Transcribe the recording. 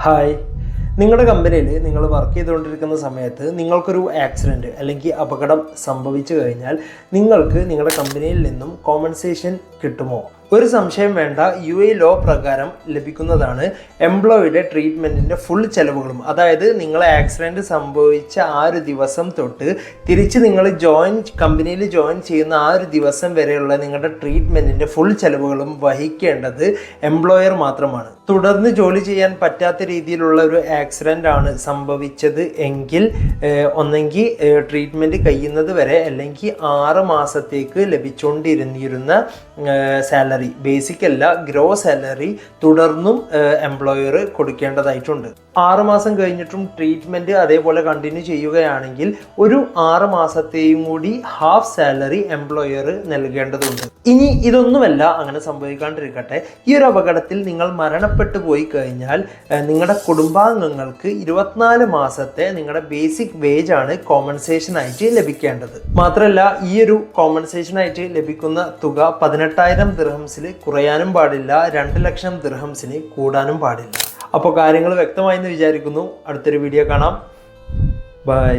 Hi, നിങ്ങളുടെ കമ്പനിയിൽ നിങ്ങൾ വർക്ക് ചെയ്തുകൊണ്ടിരിക്കുന്ന സമയത്ത് നിങ്ങൾക്കൊരു ആക്സിഡൻറ്റ് അല്ലെങ്കിൽ അപകടം സംഭവിച്ചു കഴിഞ്ഞാൽ നിങ്ങൾക്ക് നിങ്ങളുടെ കമ്പനിയിൽ നിന്നും കോമ്പൻസേഷൻ കിട്ടുമോ? ഒരു സംശയം വേണ്ട, UAE ലോ പ്രകാരം ലഭിക്കുന്നതാണ് എംപ്ലോയിയുടെ ട്രീറ്റ്മെൻറ്റിൻ്റെ ഫുൾ ചെലവുകളും. അതായത് നിങ്ങൾ ആക്സിഡൻറ്റ് സംഭവിച്ച ആ ഒരു ദിവസം തൊട്ട് തിരിച്ച് നിങ്ങൾ കമ്പനിയിൽ ജോയിൻ ചെയ്യുന്ന ആ ഒരു ദിവസം വരെയുള്ള നിങ്ങളുടെ ട്രീറ്റ്മെൻറ്റിൻ്റെ ഫുൾ ചെലവുകളും വഹിക്കേണ്ടത് എംപ്ലോയർ മാത്രമാണ്. തുടർന്ന് ജോലി ചെയ്യാൻ പറ്റാത്ത രീതിയിലുള്ള ഒരു ആക്സിഡൻ്റ് ആണ് സംഭവിച്ചത് എങ്കിൽ ഒന്നെങ്കിൽ ട്രീറ്റ്മെൻറ്റ് കഴിയുന്നത് വരെ അല്ലെങ്കിൽ 6 മാസത്തേക്ക് ലഭിച്ചുകൊണ്ടിരുന്ന സാലറി, ബേസിക് അല്ല ഗ്രോസ് സാലറി തുടർന്നും എംപ്ലോയർ കൊടുക്കേണ്ടതായിട്ടുണ്ട്. 6 മാസം കഴിഞ്ഞിട്ടും ട്രീറ്റ്മെൻറ്റ് അതേപോലെ കണ്ടിന്യൂ ചെയ്യുകയാണെങ്കിൽ ഒരു 6 മാസത്തെയും കൂടി ഹാഫ് സാലറി എംപ്ലോയർ നൽകേണ്ടതുണ്ട്. ഇനി ഇതൊന്നുമല്ല അങ്ങനെ സംഭവിക്കാണ്ടിരിക്കട്ടെ, ഈ ഒരു അപകടത്തിൽ നിങ്ങൾ മരണപ്പെട്ടു പോയി കഴിഞ്ഞാൽ നിങ്ങളുടെ കുടുംബാംഗങ്ങൾക്ക് 24 മാസത്തെ നിങ്ങളുടെ ബേസിക് വേജ് ആണ് കോമ്പൻസേഷൻ ആയിട്ട് ലഭിക്കേണ്ടത്. മാത്രമല്ല ഈ ഒരു കോമ്പൻസേഷൻ ആയിട്ട് ലഭിക്കുന്ന തുക 18,000 ദിർഹംസിൽ കുറയാനും പാടില്ല, 2 ലക്ഷം ദിർഹംസിന് കൂടാനും പാടില്ല. അപ്പോൾ കാര്യങ്ങൾ വ്യക്തമായെന്ന് വിചാരിക്കുന്നു. അടുത്തൊരു വീഡിയോ കാണാം. ബൈ.